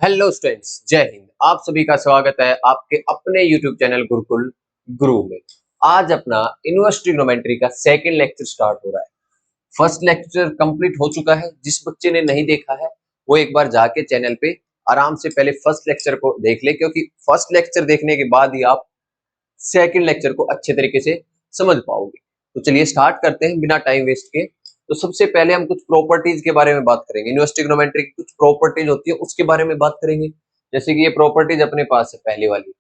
Hello students, जय हिंद। आप सभी का स्वागत है आपके अपने YouTube चैनल गुरुकुल गुरु में। आज अपना इनवर्स ट्रिग्नोमेट्री का सेकंड लेक्चर स्टार्ट हो रहा है। फर्स्ट लेक्चर कंप्लीट हो चुका है। जिस बच्चे ने नहीं देखा है वो एक बार जाके चैनल पे आराम से पहले फर्स्ट लेक्चर को देख ले, क्योंकि फर्स्ट लेक्चर देखने के बाद ही आप सेकंड लेक्चर को अच्छे तरीके से समझ पाओगे। तो चलिए स्टार्ट करते हैं बिना टाइम वेस्ट के। तो सबसे पहले हम कुछ प्रॉपर्टीज के बारे में बात करेंगे। इनवर्स ट्रिग्नोमेट्री की कुछ प्रॉपर्टीज होती है उसके बारे में बात करेंगे। जैसे कि ये प्रॉपर्टीज अपने पास है, पहली वाली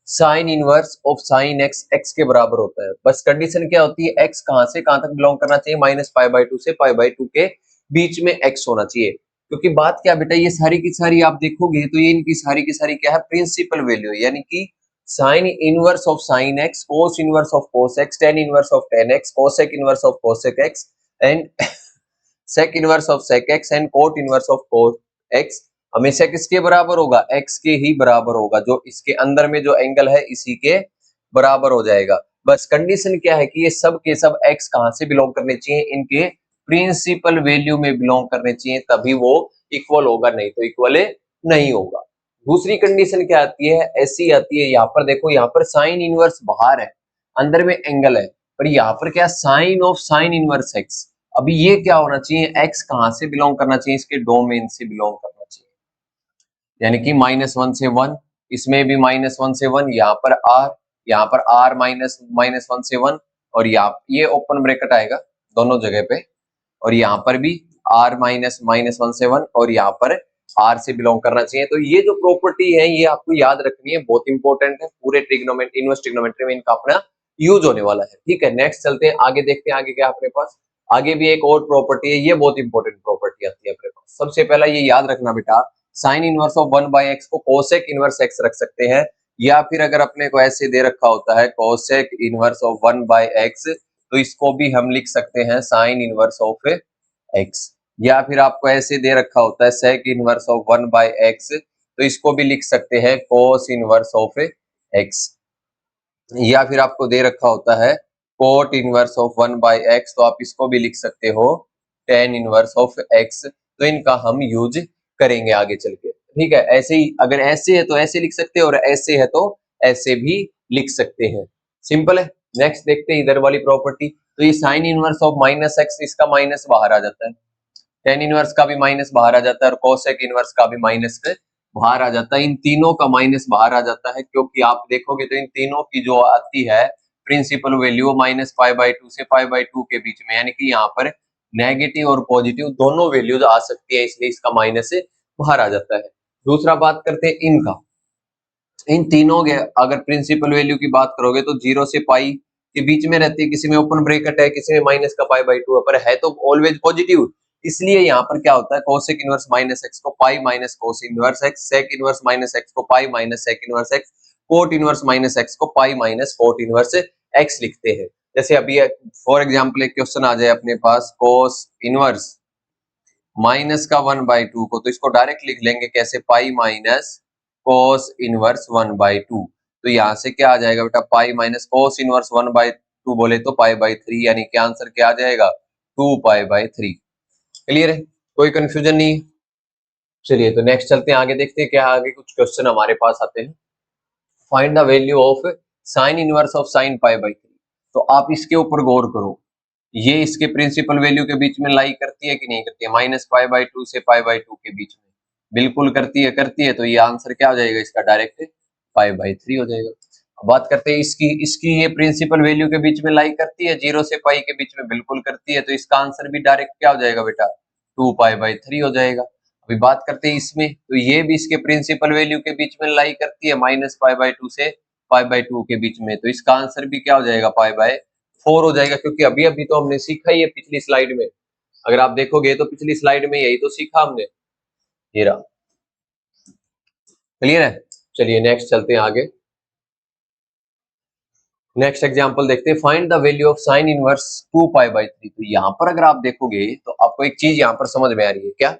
sign inverse of sine x x के बराबर होता है। बस कंडीशन क्या होती है, एक्स कहां से कहां तक बिलोंग करना चाहिए, -π/2 से π/2 के बीच में एक्स होना चाहिए। क्योंकि बात क्या बेटा, ये सारी की सारी आप देखोगे तो ये इनकी सारी की सारी क्या है, प्रिंसिपल वैल्यू है। यानी कि sine inverse of sine x, cos inverse of cos x, tan inverse of tan x, cosec inverse of cosec x and sec inverse of sec x and cot inverse of cot x हमेशा किसके बराबर होगा, x के ही बराबर होगा। जो इसके अंदर में जो एंगल है इसी के बराबर हो जाएगा। बस कंडीशन क्या है कि ये सब के सब एक्स कहां से बिलोंग करने चाहिए, इनके प्रिंसिपल वैल्यू में बिलोंग करने चाहिए, तभी वो इक्वल होगा, नहीं तो इक्वल नहीं होगा। दूसरी कंडीशन क्या आती है, ऐसी आती है, यहाँ पर देखो, यहाँ पर साइन इनवर्स बाहर है, अंदर में एंगल है, पर यहाँ पर क्या, sine of sine inverse x. अभी ये क्या होना चाहिए, एक्स कहां से बिलोंग करना चाहिए, इसके डोमेन से बिलोंग करना चाहिए। यानी कि -1 से 1, इसमें भी -1 से 1, यहाँ पर r -1 से 1, और यहाँ ये ओपन ब्रैकेट आएगा दोनों जगह पे, और यहाँ पर भी r -1 से 1, और यहाँ पर r से बिलोंग करना चाहिए। तो ये जो प्रॉपर्टी है ये आपको याद रखनी है, बहुत इंपॉर्टेंट है। पूरे ट्रिग्नोमेट्री, इनवर्स ट्रिग्नोमेट्री में इनका अपना यूज होने वाला है। ठीक है, नेक्स्ट चलते हैं आगे, देखते हैं आगे क्या अपने पास। आगे भी एक और प्रॉपर्टी है, ये बहुत इंपॉर्टेंट प्रॉपर्टी आती है अपने पास। सबसे पहला ये याद रखना बेटा, साइन इनवर्स ऑफ 1/x को कोसेक इनवर्स x रख सकते हैं, या फिर अगर अपने को ऐसे दे रखा होता है कोसेक इनवर्स ऑफ 1/x, तो इसको भी हम लिख सकते हैं साइन इनवर्स ऑफ x। या फिर आपको ऐसे दे रखा होता है सेक इनवर्स ऑफ 1/x, तो इसको भी लिख सकते हैं कोस इनवर्स ऑफ x। या फिर आपको दे रखा होता है कोट इनवर्स ऑफ 1/x, तो आप इसको भी लिख सकते हो टेन इनवर्स ऑफ x। तो इनका हम यूज करेंगे आगे चल के। ठीक है, ऐसे ही अगर ऐसे है तो ऐसे लिख सकते हैं, और ऐसे है तो ऐसे भी लिख सकते हैं। सिंपल है। नेक्स्ट देखते हैं इधर वाली प्रॉपर्टी। तो ये साइन इनवर्स ऑफ -x, इसका माइनस बाहर आ जाता है, टेन इनवर्स का भी माइनस बाहर आ जाता है, और कोसेक इनवर्स का भी माइनस बाहर आ जाता है। इन तीनों का माइनस बाहर आ जाता है, क्योंकि आप देखोगे तो इन तीनों की जो आती है प्रिंसिपल वैल्यू -π/2 से π/2 के बीच में, यानी कि यहाँ पर नेगेटिव और पॉजिटिव दोनों वैल्यूज आ सकती है, इसलिए इसका माइनस बाहर आ जाता है। दूसरा बात करते हैं इनका, इन तीनों के अगर प्रिंसिपल वैल्यू की बात करोगे तो 0 से पाई के बीच में रहती है, किसी में ओपन ब्रैकेट है, किसी में माइनस का π/2 है, पर है तो ऑलवेज पॉजिटिव। इसलिए यहाँ पर क्या होता है, कोसेक इनवर्स -x को pi minus cos inverse x, sec inverse -x को pi minus sec inverse x, cot inverse -x को pi minus cot inverse x लिखते हैं। जैसे अभी फॉर एग्जांपल एक क्वेश्चन आ जाए अपने पास, कोस इनवर्स माइनस का 1/2 को, तो इसको डायरेक्ट लिख लेंगे कैसे, पाई माइनस कोस इनवर्स 1/2। तो यहाँ से क्या आ जाएगा बेटा, पाई माइनस कोस इनवर्स 1/2 बोले तो π/3, यानी कि आंसर क्या आ जाएगा, 2π/3। क्लियर है, कोई कंफ्यूजन नहीं है। चलिए तो नेक्स्ट चलते हैं आगे, देखते हैं क्या आगे कुछ क्वेश्चन हमारे पास आते हैं। Find the value of sine inverse of sine π/3। तो आप इसके ऊपर गौर करो, ये इसके प्रिंसिपल वैल्यू के बीच में लाई करती है कि नहीं करती है, -π/2 से π/2 के बीच में बिल्कुल करती है। तो ये आंसर क्या हो जाएगा इसका, डायरेक्ट π/3 हो जाएगा। अब बात करते हैं इसकी इसकी ये प्रिंसिपल वैल्यू के बीच में लाई करती है, 0 से पाई के बीच में बिल्कुल करती है, तो इसका आंसर भी डायरेक्ट क्या हो जाएगा बेटा, 2π/3 हो जाएगा। अभी बात करते हैं इसमें, तो ये भी इसके प्रिंसिपल वैल्यू के बीच में लाई करती है, -π/2 से π/2 के बीच में, तो इसका आंसर भी क्या हो जाएगा, π/4 हो जाएगा। क्योंकि अभी अभी तो हमने सीखा ही है पिछली स्लाइड में, अगर आप देखोगे तो पिछली स्लाइड में यही तो सीखा हमने। ये रहा, क्लियर है। चलिए नेक्स्ट चलते हैं आगे। नेक्स्ट एग्जांपल देखते हैं, find the value of sine inverse 2π/3। तो यहाँ पर अगर आप देखोगे तो आपको एक चीज यहाँ पर समझ में आ रही है क्या,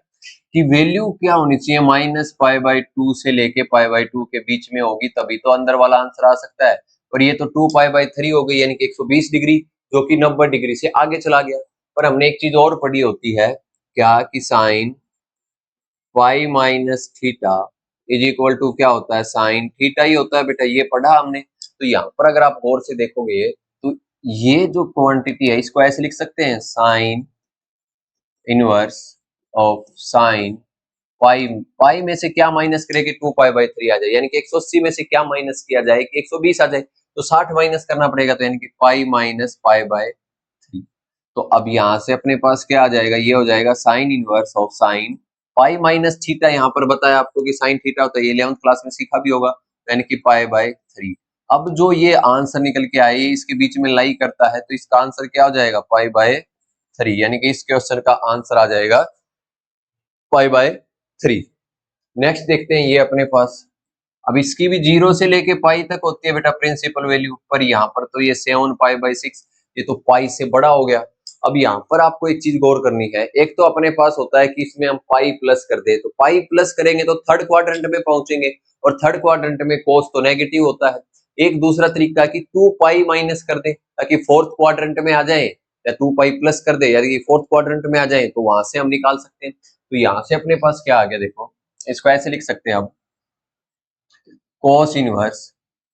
कि वैल्यू क्या होनी चाहिए, -π/2 से लेके π/2 के बीच में होगी, तभी तो अंदर वाला आंसर आ सकता है। और ये तो 2π/3 हो गई, यानी कि 120 डिग्री, जो कि 90 डिग्री से आगे चला गया। पर हमने एक चीज और पढ़ी होती है क्या, कि sine pi minus theta is equal to क्या होता है, साइन थीटा ही होता है बेटा, ये पढ़ा हमने। तो यहाँ पर अगर आप गौर से देखोगे तो ये जो क्वांटिटी है इसको ऐसे लिख सकते हैं, sine inverse of sine pi. Pi में से क्या माइनस करेगी, 2 पाई/3 आ जाए, यानी कि 180 में से क्या माइनस किया जाए कि 120 आ जाए, तो 60 माइनस करना पड़ेगा, तो यानी कि पाई माइनस पाई/3। तो अब यहाँ से अपने पास क्या आ जाएगा, ये हो जाएगा sign inverse of sine pi minus theta. यहाँ पर बताया आपको कि साइन थीटा होता है, ये 11th क्लास में सीखा भी होगा, यानी कि पाई/3। अब जो ये आंसर निकल के आए इसके बीच में लाई करता है, तो इसका आंसर क्या हो जाएगा, पाई/3, यानी कि इस क्वेश्चन का आंसर आ जाएगा पाई/3। नेक्स्ट देखते हैं ये अपने पास, अब इसकी भी 0 से लेके पाई तक होती है बेटा प्रिंसिपल वैल्यू, पर यहाँ पर तो ये 7 पाई/6, ये तो पाई से बड़ा हो गया। अब यहाँ पर आपको एक चीज गौर करनी है, एक तो अपने पास होता है कि इसमें हम पाई प्लस कर दे, तो पाई प्लस करेंगे तो थर्ड क्वाड्रेंट में पहुंचेंगे, और थर्ड क्वाड्रेंट में कोस तो नेगेटिव होता है। एक दूसरा तरीका कि 2 पाई माइनस कर दे ताकि फोर्थ क्वाड्रेंट में आ जाए, या 2 पाई प्लस कर दे यानी फोर्थ क्वाड्रेंट में आ जाए, तो वहां से हम निकाल सकते हैं। तो यहाँ से अपने पास क्या आ गया, देखो इसको ऐसे लिख सकते हैं हम, कॉस इनवर्स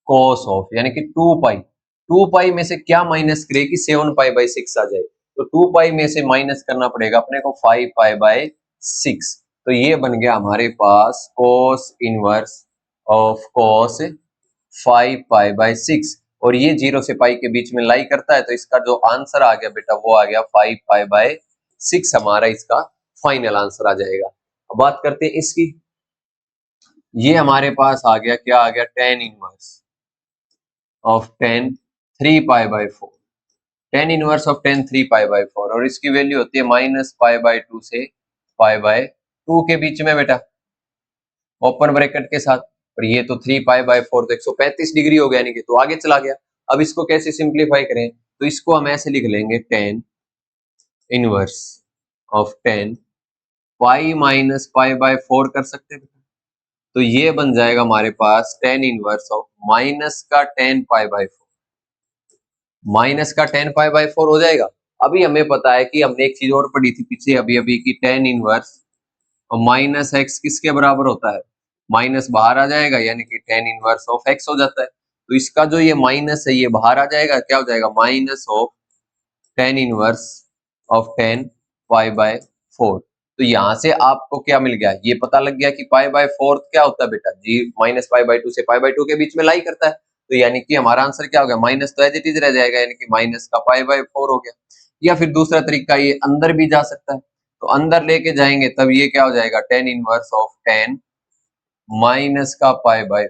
कॉस ऑफ, यानी कि 2 पाई, 2 पाई में से क्या माइनस करे कि 7 पाई/6 आ जाए, तो 2 पाई में से माइनस करना पड़ेगा अपने को 5 पाई/6। तो ये बन गया हमारे पास कॉस इनवर्स ऑफ कॉस 5 पाई/6, और ये 0 से पाई के बीच में लाई करता है, तो इसका जो आंसर आ गया बेटा वो आ गया 5 पाई/6, हमारा इसका फाइनल आंसर आ जाएगा। अब बात करते हैं इसकी, ये हमारे पास आ गया, क्या आ गया, tan inverse of tan 3 pi, tan inverse of tan 3 pi, और इसकी वैल्यू होती है -पाई/2 से पाई/2 के बीच में बेटा, ओपन ब्रैकेट के साथ। और ये तो 3 पाई/4 तो 135 डिग्री हो गया, यानी कि तो आगे चला गया। अब इसको कैसे सिंप्लीफाई करें, तो इसको हम ऐसे लिख लेंगे, tan inverse of tan pi minus pi कर सकते हैं। तो ये बन जाएगा हमारे पास टेन इनवर्स ऑफ माइनस का 10 पाई/4, माइनस का 10 पाई/4 हो जाएगा। अभी हमें पता है कि हमने एक चीज और पढ़ी थी पीछे अभी अभी की, टेन इनवर्स और माइनस एक्स किसके बराबर होता है, माइनस बाहर आ जाएगा, यानी कि टेन इनवर्स ऑफ एक्स हो जाता है। तो इसका जो ये माइनस है ये बाहर आ जाएगा, क्या हो जाएगा, minus of ten inverse of 10 पाई/4। तो यहाँ से आपको क्या मिल गया, ये पता लग गया कि पाई/4 क्या होता है बेटा जी, -पाई/2 से पाई/2 के बीच में लाई करता है। तो यानी कि हमारा आंसर क्या हो गया, माइनस तो एज इट इज रह जाएगा, यानी कि माइनस का पाई/4 हो गया। या फिर दूसरा तरीका ये अंदर भी जा सकता है, तो अंदर लेके जाएंगे तब ये क्या हो जाएगा, टेन इनवर्स ऑफ 10 माइनस का पाई/4।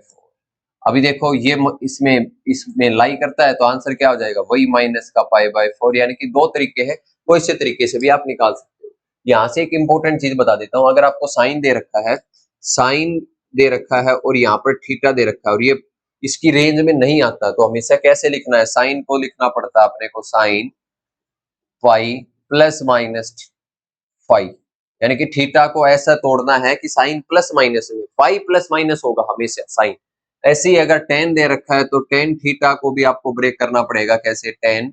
अभी देखो ये इसमें इसमें लाई करता है, तो आंसर क्या हो जाएगा, वही माइनस का पाई/4। यानी कि दो तरीके हैं, कोई से तरीके से भी आप निकाल सकते हो। यहाँ से एक इंपॉर्टेंट चीज बता देता हूँ, अगर आपको साइन दे रखा है, साइन दे रखा है और यहाँ पर थीटा दे रखा है, और ये इसकी रेंज में नहीं आता, तो हमेशा कैसे लिखना है, साइन को लिखना पड़ता है अपने को sine pi plus minus five, यानी कि थीटा को ऐसा तोड़ना है कि साइन प्लस माइनस में, पाई प्लस माइनस होगा हमेशा साइन। ऐसे ही अगर टेन दे रखा है तो टेन थीटा को भी आपको ब्रेक करना पड़ेगा, कैसे, ten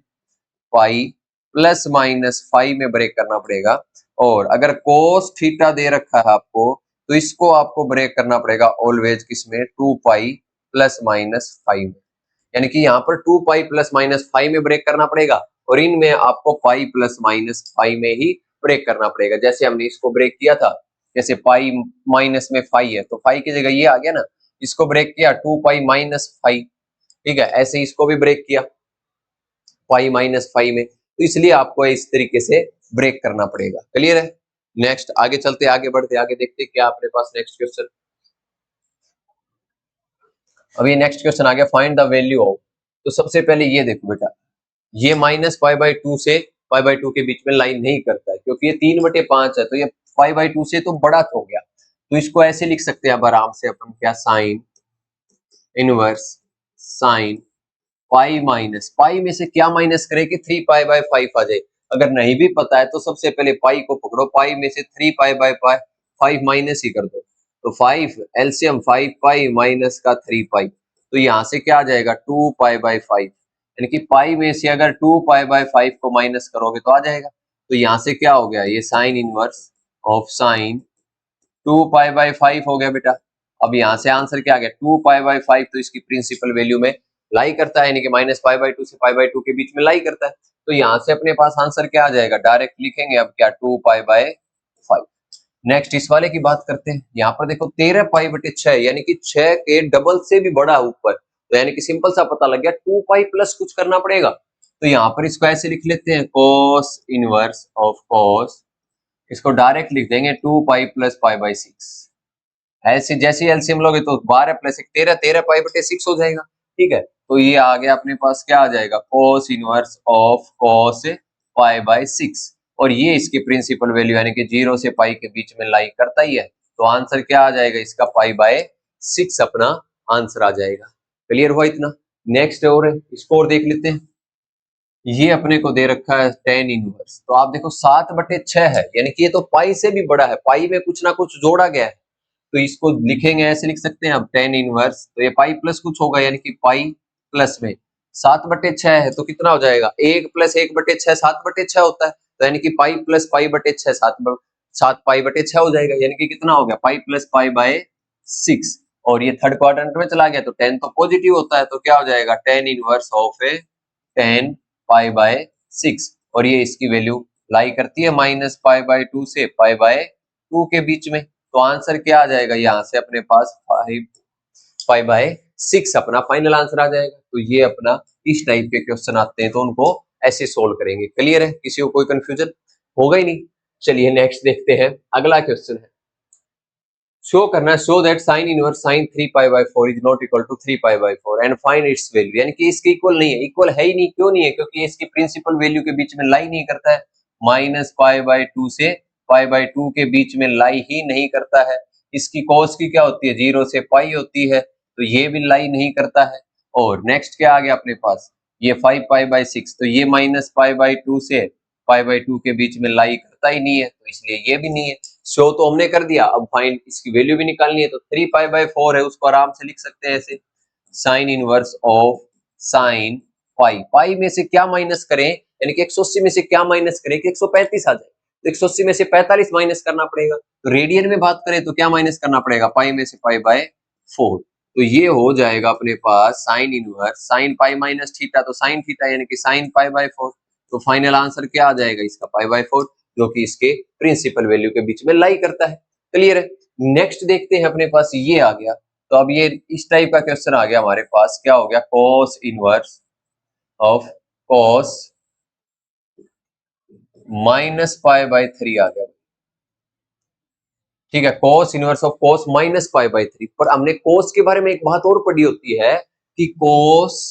pi plus minus five में ब्रेक करना पड़ेगा। और अगर कोस थीटा दे रखा है आपको, तो इसको आपको ब्रेक करना पड़ेगा ऑलवेज किसमें, 2 पाई प्लस माइनस फाइव, यानी कि यहाँ पर 2 पाई प्लस माइनस 5 में ब्रेक करना पड़ेगा, और इनमें आपको पाई प्लस माइनस 5 में ही ब्रेक करना पड़ेगा। जैसे हमने इसको ब्रेक किया था, जैसे पाई माइनस में 5 है तो 5 की जगह ये आ गया ना, इसको ब्रेक किया 2 पाई-5, ठीक है, ऐसे ही इसको भी ब्रेक किया पाई-5 में, तो इसलिए आपको इस तरीके से ब्रेक करना पड़ेगा। क्लियर है। नेक्स्ट आगे चलते, आगे बढ़ते, आगे देखते क्या अपने पास नेक्स्ट क्वेश्चन। अभी नेक्स्ट क्वेश्चन आ गया, फाइंड द वैल्यू ऑफ। तो सबसे पहले ये देखो बेटा, ये -पाई/2 से पाई/2 के बीच में लाइन नहीं करता है, क्योंकि ये 3/5 है, तो ये पाई/2 से तो बड़ा हो गया। तो इसको ऐसे लिख सकते हैं अब आराम से अपन, क्या, sine inverse sine pi minus, pi में से क्या माइनस करे कि 3 पाई/5 आ जाए। अगर नहीं भी पता है तो सबसे पहले पाई को पकड़ो, पाई में से 3 पाई/5 माइनस ही कर दो, तो 5 एलसीएम 5 पाई माइनस का 3 पाई, तो यहाँ से क्या आ जाएगा, 2 पाई/5, यानी कि पाई में से अगर 2 पाई/5 को माइनस करोगे तो आ जाएगा। तो यहाँ से क्या हो गया, ये साइन इनवर्स ऑफ साइन 2π/5 हो गया बेटा। अब यहाँ से आंसर क्या आ गया, 2π/5 तो इसकी प्रिंसिपल वैल्यू में लाई करता है, यानी कि -π/2 से π/2 के बीच में लाई करता है। तो यहाँ से अपने पास आंसर क्या आ जाएगा, डायरेक्ट लिखेंगे अब क्या, 2π/5। नेक्स्ट इस वाले की बात करते हैं। यहाँ पर देखो 13π/6 यानी कि 6 के डबल से भी बड़ा ऊपर, तो यानी कि सिंपल सा पता लग गया, 2π प्लस कुछ करना पड़ेगा। तो यहाँ पर इसको ऐसे लिख लेते हैं, cos इनवर्स ऑफ cos, इसको डायरेक्ट लिख देंगे 2π प्लस π/6। ऐसे जैसे एलसीएम लोगे तो 12 प्लस 1 13, 13π/6 हो जाएगा। ठीक है, तो ये आ गया अपने पास, क्या आ जाएगा, cos इनवर्स ऑफ cos π/6, और ये इसकी प्रिंसिपल वैल्यू यानी कि 0 से पाई के बीच में लाई करता ही है। तो आंसर क्या आ जाएगा इसका, π/6 अपना आंसर आ जाएगा। क्लियर हुआ इतना। नेक्स्ट और है, इसको और देख लेते हैं। ये अपने को दे रखा है tan इनवर्स, तो आप देखो 7/6 है, यानी कि ये तो पाई से भी बड़ा है, पाई में कुछ ना कुछ जोड़ा गया है, तो इसको लिखेंगे, ऐसे लिख सकते हैं अब tan इनवर्स, तो ये पाई प्लस कुछ होगा, यानी कि पाई प्लस में 7/6 है, तो कितना हो जाएगा, 1 प्लस 1/6 7/6 होता है, तो यानी कि पाई प्लस π/6 7π/6 हो जाएगा, यानी कि कितना हो गया, पाई प्लस π/6। और ये थर्ड क्वाड्रेंट में चला गया, तो 10 तो पॉजिटिव होता है, तो क्या हो जाएगा, tan इनवर्स ऑफ 10π/6, और ये इसकी वैल्यू लाई करती है -π/2 से π/2 के बीच में। तो आंसर क्या आ जाएगा, यहाँ से अपने पास 5π/6 अपना फाइनल आंसर आ जाएगा। तो ये अपना इस टाइप के क्वेश्चन आते हैं तो उनको ऐसे सोल्व करेंगे। क्लियर है, किसी को कोई कंफ्यूजन होगा ही नहीं। चलिए नेक्स्ट देखते हैं, अगला क्वेश्चन है, शो करना है, show that sine inverse sin 3π/4 is not equal to 3π/4 and find its value, यानी कि इसके इक्वल नहीं है, इक्वल है ही नहीं, क्यों नहीं है, क्योंकि इसकी प्रिंसिपल वैल्यू के बीच में लाई नहीं करता है, -π/2 से π/2 के बीच में लाई ही नहीं करता है। इसकी कॉस की क्या होती है, 0 से पाई होती है, तो ये भी लाई नहीं करता है। और नेक्स्ट क्या आ गया अपने पास, ये 5π/6, तो ये -π/2 से π/2 के बीच में लाई करता ही नहीं है, तो इसलिए ये भी नहीं है। शो तो हमने कर दिया, अब फाइंड इसकी वैल्यू भी निकालनी है, तो 3π/4 है, उसको आराम से लिख सकते हैं ऐसे, sine inverse of sine pi, pi में से क्या माइनस करें, यानी कि 180 में से क्या माइनस करें कि 135 आ जाए, तो 180 में से 45 माइनस करना पड़ेगा। तो रेडियन में बात करें तो क्या माइनस करना पड़ेगा, पाई में से π/4, तो ये हो जाएगा अपने पास sine inverse sine pi minus theta, तो साइन थीटा यानी कि साइन π/4, तो फाइनल आंसर क्या आ जाएगा इसका, π/4, जो कि इसके प्रिंसिपल वैल्यू के बीच में लाई करता है। क्लियर है। नेक्स्ट देखते हैं, अपने पास ये आ गया, तो अब ये इस टाइप का क्वेश्चन आ गया हमारे पास, क्या हो गया, cos इनवर्स ऑफ cos -π/3 आ गया। ठीक है, cos इनवर्स ऑफ cos -π/3, पर हमने cos के बारे में एक बात और पढ़ी होती है कि cos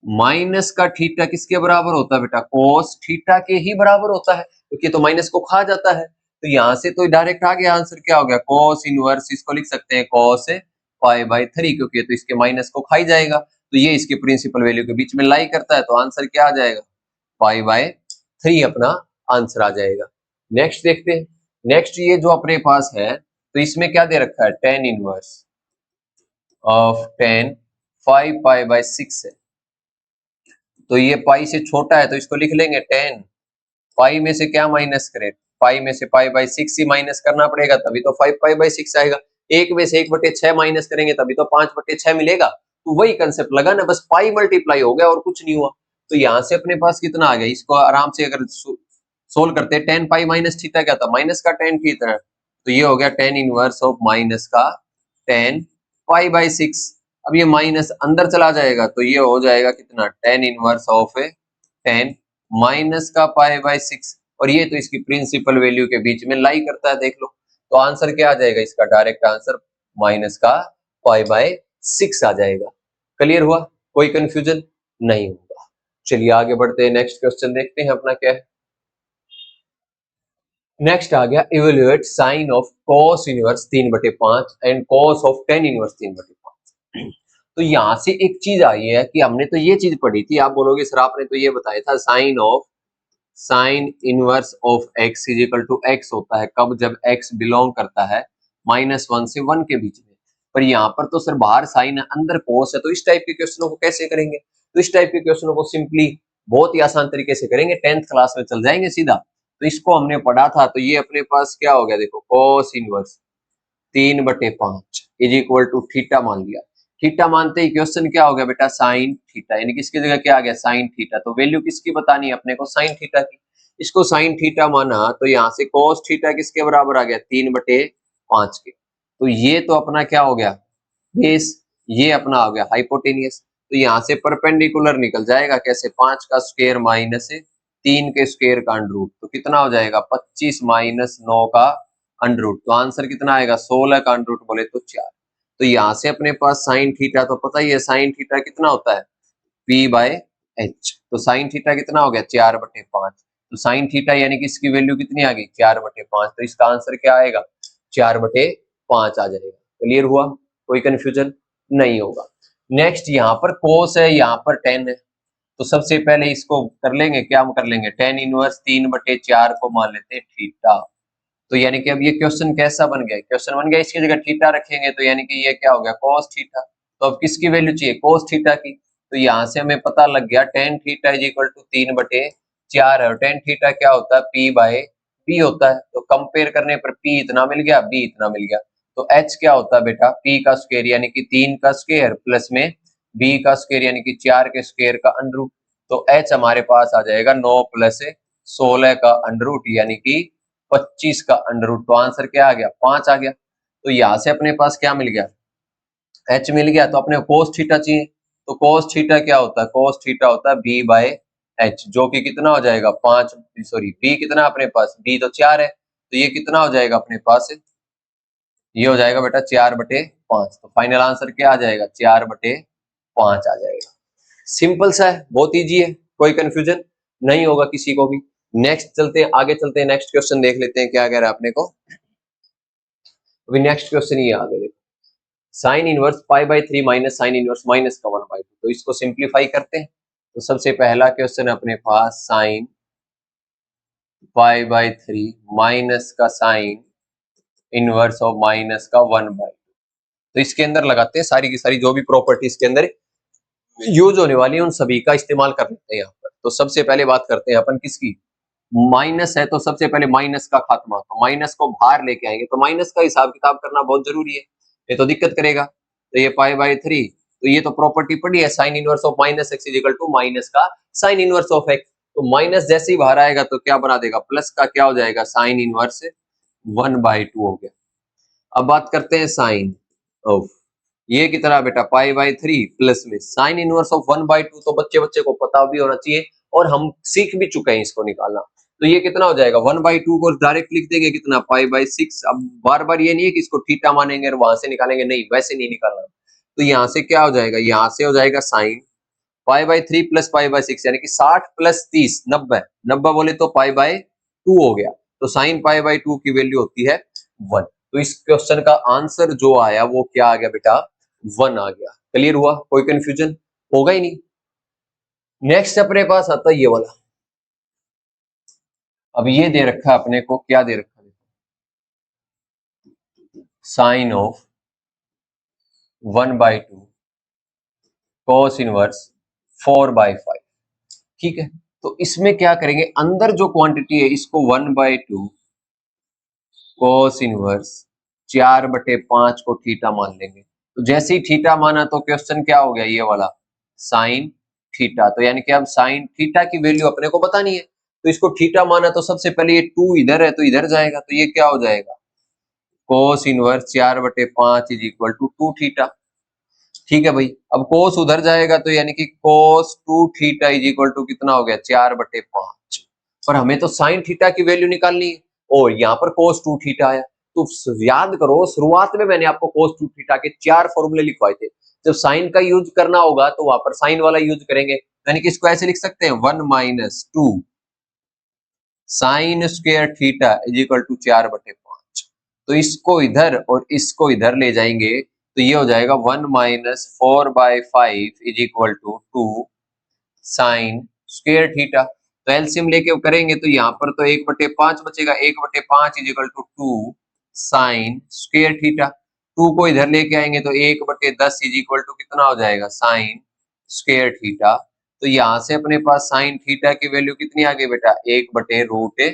माइनस का थीटा किसके बराबर होता है बेटा, cos थीटा के ही बराबर होता है, क्योंकि तो माइनस को खा जाता है। तो यहाँ से तो डायरेक्ट आ गया आंसर, क्या हो गया, cos इनवर्स, इसको लिख सकते हैं cos π/3, क्योंकि तो इसके माइनस को खाई जाएगा, तो ये इसके प्रिंसिपल वैल्यू के बीच में लाई करता है, तो आंसर क्या आ जाएगा, π/3 अपना आंसर आ जाएगा। नेक्स्ट देखते हैं, नेक्स्ट ये जो अपने पास है, तो इसमें क्या दे रखा है, tan इनवर्स ऑफ tan 5π/6 है, तो ये पाई से छोटा है, तो इसको लिख लेंगे tan, पाई में से क्या माइनस करें, पाई में से π/6 ही माइनस करना पड़ेगा, तभी तो 5π/6 आएगा। एक में से 1/6 माइनस करेंगे तभी तो 5/6 मिलेगा। तो वही कंसेप्ट लगा ना, बस पाई मल्टीप्लाई हो गया और कुछ नहीं हुआ। तो यहाँ से अपने पास कितना आ गया, इसको आराम से अगर सोल्व करते हैं, tan पाई माइनस थीटा क्या था, माइनस का tan थीटा, तो ये हो गया tan इनवर्स ऑफ माइनस का tan π/6। अब ये माइनस अंदर चला जाएगा, तो ये हो जाएगा कितना, tan inverse of tan minus का π/6, और ये तो इसकी प्रिंसिपल वैल्यू के बीच में लाई करता है, देख लो। तो आंसर क्या आ जाएगा इसका, डायरेक्ट आंसर माइनस का π/6 आ जाएगा। क्लियर हुआ, कोई कंफ्यूजन नहीं होगा। चलिए आगे बढ़ते हैं, नेक्स्ट क्वेश्चन देखते हैं अपना क्या है। नेक्स्ट आ गया, evaluate sine of cos inverse 3/5 and cos of tan inverse 3/5। तो यहाँ से एक चीज आई है कि हमने तो ये चीज पढ़ी थी, आप बोलोगे सर आपने तो ये बताया था sine inverse of x is equal to x होता है कब, जब x बिलोंग करता है -1 से 1 के बीच में। पर यहाँ पर तो सर बाहर साइन है, अंदर cos है, तो इस टाइप के क्वेश्चनों को कैसे करेंगे, तो इस टाइप के क्वेश्चनों को सिंपली बहुत ही आसान तरीके से करेंगे, 10th क्लास में चल जाएंगे सीधा। तो इसको हमने पढ़ा था, तो ये अपने पास क्या हो गया, देखो cos inverse 3/5 is equal to theta मान लिया। थीटा मानते ही क्वेश्चन क्या हो गया बेटा, साइन थीटा, यानी किसकी जगह क्या आ गया, साइन थीटा। तो वैल्यू किसकी बतानी है अपने को, साइन थीटा की। इसको साइन थीटा माना तो यहाँ से cos थीटा किसके बराबर आ गया, 3/5 के। तो ये तो अपना क्या हो गया, बेस, ये अपना हो गया हाइपोटेनियस। तो यहाँ से परपेंडिकुलर निकल जाएगा कैसे, 5 का स्क्वायर माइनस 3 के स्क्वायर का अंडर रूट, तो कितना हो जाएगा 25 माइनस 9 का अंडर रूट। तो आंसर कितना आएगा, 16 का अंडर रूट बोले तो 4। तो यहाँ से अपने पास साइन थीटा तो पता ही है, साइन थीटा कितना होता है, p/h। तो साइन थीटा कितना हो गया, 4/5। तो साइन थीटा यानी कि इसकी वैल्यू कितनी आ गई, 4/5। तो इसका आंसर क्या आएगा, 4/5 आ जाएगा। क्लियर हुआ, कोई कंफ्यूजन नहीं होगा। नेक्स्ट यहाँ पर कोस है, यहाँ पर टेन है। तो सबसे पहले इसको कर लेंगे, क्या हम कर लेंगे, टेन इनवर्स 3/4 को मान लेते हैं थीटा। तो यानी कि अब ये क्वेश्चन कैसा बन गया, क्वेश्चन बन गया इसकी जगह थीटा रखेंगे, तो यानी कि ये क्या हो गया, cos थीटा। तो अब किसकी वैल्यू चाहिए, cos थीटा की। तो यहाँ से हमें पता लग गया tan theta is equal to 3/4 है, और tan थीटा क्या होता है, p/b होता है। तो कंपेयर करने पर p इतना मिल गया, b इतना मिल गया। तो h क्या होता है बेटा, p का स्क्वायर यानी कि 3 का स्क्वायर प्लस में b का स्क्वायर यानी कि 4 के स्क्वायर का अंडर रूट। तो h हमारे पास आ जाएगा 9 प्लस 16 का अंडर रूट यानी कि 25 का अंडर रूट। तो आंसर क्या आ गया, 5 आ गया। तो यहाँ से अपने पास क्या मिल गया, h मिल गया। तो अपने cos थीटा चाहिए, तो cos थीटा क्या होता है, cos थीटा होता है b/h, जो कि कितना हो जाएगा 5, सॉरी b कितना अपने पास, b तो 4 है, तो ये कितना हो जाएगा अपने पास, ये हो जाएगा बेटा 4/5। तो फाइनल आंसर क्या आ जाएगा, 4/5 आ जाएगा। सिंपल सा है, बहुत इजी है, कोई कंफ्यूजन नहीं होगा किसी को भी। नेक्स्ट चलते हैं, आगे चलते हैं, नेक्स्ट क्वेश्चन देख लेते हैं क्या कह रहा है अपने को। अभी नेक्स्ट क्वेश्चन ये आ गया, sine inverse π/3 minus sine inverse minus का 1/2। तो इसको सिंप्लीफाई करते हैं। तो सबसे पहला क्वेश्चन है अपने पास, साइन π/3 माइनस का साइन इनवर्स ऑफ माइनस का 1/2। तो इसके अंदर लगाते हैं सारी की सारी जो भी प्रॉपर्टी इसके अंदर यूज होने वाली है, उन सभी का इस्तेमाल कर लेते हैं यहाँ पर। तो सबसे पहले बात करते हैं अपन किसकी, माइनस है तो सबसे पहले माइनस का खात्मा। तो माइनस को बाहर लेके आएंगे, तो माइनस का हिसाब किताब करना बहुत जरूरी है, ये तो दिक्कत करेगा। तो ये π/3, तो ये तो प्रॉपर्टी पड़ी है, sine inverse of minus x is equal to minus का साइन इनवर्स ऑफ एक्स। तो माइनस जैसे ही बाहर आएगा तो क्या बना देगा, प्लस का क्या हो जाएगा, साइन इनवर्स 1/2 हो गया। अब बात करते हैं साइन ऑफ, ये कितना बेटा π/3 प्लस में साइन इनवर्स ऑफ 1/2। तो बच्चे को पता भी होना चाहिए और हम सीख भी चुके हैं इसको निकालना। तो ये कितना हो जाएगा, 1/2 को डायरेक्ट लिख देंगे कितना, π/6। अब बार बार ये नहीं है कि इसको थीटा मानेंगे और वहां से निकालेंगे, नहीं वैसे नहीं निकालना। तो यहाँ से क्या हो जाएगा, यहाँ से हो जाएगा साइन π/3 प्लस π/6 यानी कि 60 प्लस 30 90, 90 बोले तो π/2 हो गया। तो साइन π/2 की वैल्यू होती है 1। तो इस क्वेश्चन का आंसर जो आया वो क्या आ गया बेटा, 1 आ गया। क्लियर हुआ, कोई कंफ्यूजन होगा ही नहीं। नेक्स्ट अपने पास आता है ये वाला। अब ये दे रखा है अपने को, क्या दे रखा है, साइन ऑफ 1/2 cos इनवर्स 4/5। ठीक है, तो इसमें क्या करेंगे, अंदर जो क्वांटिटी है इसको 1/2 cos इनवर्स 4/5 को थीटा मान लेंगे। तो जैसे ही थीटा माना तो क्वेश्चन क्या हो गया, ये वाला साइन थीटा। तो यानी कि अब साइन थीटा की वैल्यू अपने को बतानी है, तो इसको थीटा माना तो सबसे पहले ये 2 इधर है तो इधर जाएगा, तो ये क्या हो जाएगा, cos inverse 4/5 is equal to 2 theta. ठीक है भाई, अब cos उधर जाएगा तो यानी कि cos 2 theta is equal to कितना हो गया, 4/5। पर हमें तो साइन थीटा की वैल्यू निकालनी है और यहाँ पर cos 2 थीटा आया। तो याद करो, शुरुआत में मैंने आपको cos 2 थीटा के 4 फॉर्मूले लिखवाए थे। जब साइन का यूज करना होगा तो वहां पर साइन वाला यूज करेंगे, यानी कि इसको ऐसे लिख सकते हैं 1 - 2 sine square theta is equal to 4/5। तो इसको इधर और इसको इधर ले जाएंगे तो ये हो जाएगा 1 - 4/5 is equal to 2 sine square theta. तो एलसीएम लेके करेंगे तो यहाँ पर तो 1/5 बचेगा, 1/5 is equal to 2 sine square theta. 2 को इधर लेके आएंगे तो 1/10 इज इक्वल टू कितना हो जाएगा, साइन स्क्वायर थीटा। तो यहाँ से अपने पास साइन थीटा की वैल्यू कितनी आ गई बेटा, 1/√2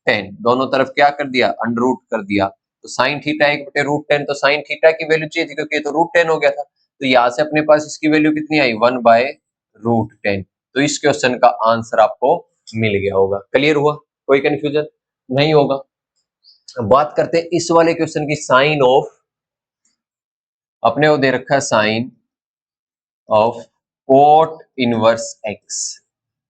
10, दोनों तरफ क्या कर दिया, अंडर रूट कर दिया। तो साइन थीटा 1/√10, तो साइन थीटा की वैल्यू चाहिए थी क्योंकि ये तो √10 हो गया था। तो यहाँ से अपने पास इसकी वैल्यू कितनी आई, 1/√10। तो इस क्वेश्चन का आंसर आपको मिल गया होगा। क्लियर हुआ, कोई कंफ्यूजन नहीं होगा। बात करते हैं इस वाले क्वेश्चन की, साइन ऑफ, अपने को दे रखा है sine of cot inverse x.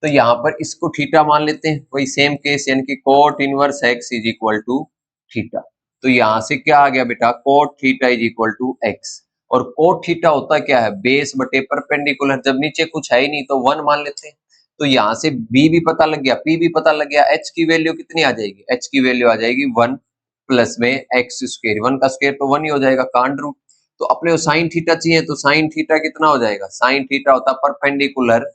तो यहाँ पर इसको थीटा मान लेते हैं, वही सेम केस, यानी कि cot inverse x is equal to theta. तो यहाँ से क्या आ गया बेटा, cot theta is equal to x. और कोट थीटा होता क्या है, बेस बटे परपेंडिकुलर। जब नीचे कुछ है ही नहीं तो 1 मान लेते हैं। तो यहाँ से बी भी पता लग गया, पी भी पता लग गया, एच की वैल्यू कितनी आ जाएगी, एच की वैल्यू आ जाएगी 1 प्लस में एक्स स्क्वायर। 1 का स्क्वायर तो 1 ही हो जाएगा, कांड रूट। तो अपने को साइन थीटा चाहिए, तो साइन थीटा कितना हो जाएगा, साइन थीटा होता है परपेंडिकुलर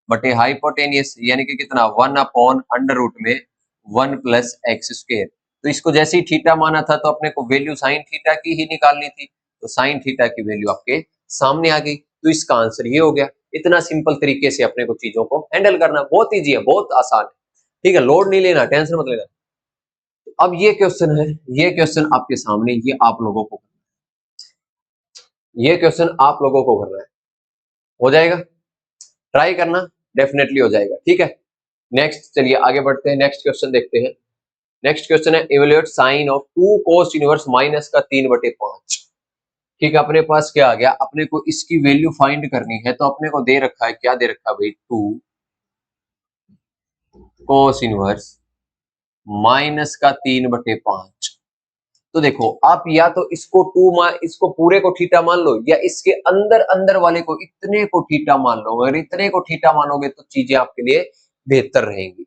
बटे हाइपोटेनियस, यानी कि कितना, 1/√में 1 प्लस एक्स स्क्वायर। तो इसको जैसे ही थीटा माना था तो अपने को वैल्यू साइन थीटा की ही निकालनी थी। तो साइन थीटा की वैल्यू आपके सामने आ गई। तो इसका आंसर ये हो गया। इतना सिंपल तरीके से अपने को चीजों को हैंडल करना, बहुत ईजी है, बहुत आसान है। ठीक है, लोड नहीं लेना, टेंशन मत लेना। अब ये क्वेश्चन है, ये क्वेश्चन आपके सामने, ये आप लोगों को, ये क्वेश्चन आप लोगों को करना है। हो जाएगा, ट्राई करना, डेफिनेटली हो जाएगा। ठीक है, नेक्स्ट चलिए आगे बढ़ते हैं, नेक्स्ट क्वेश्चन देखते हैं। नेक्स्ट क्वेश्चन है, evaluate sine of 2 cos inverse minus का 3/5। ठीक है, अपने पास क्या आ गया, अपने को इसकी वैल्यू फाइंड करनी है। तो अपने को दे रखा है, क्या दे रखा है भाई, 2 cos इनवर्स माइनस का 3/5। तो देखो आप या तो इसको इसको पूरे को थीटा मान लो, या इसके अंदर अंदर वाले को, इतने को थीटा मान लो। अगर इतने को थीटा मानोगे तो चीजें आपके लिए बेहतर रहेंगी।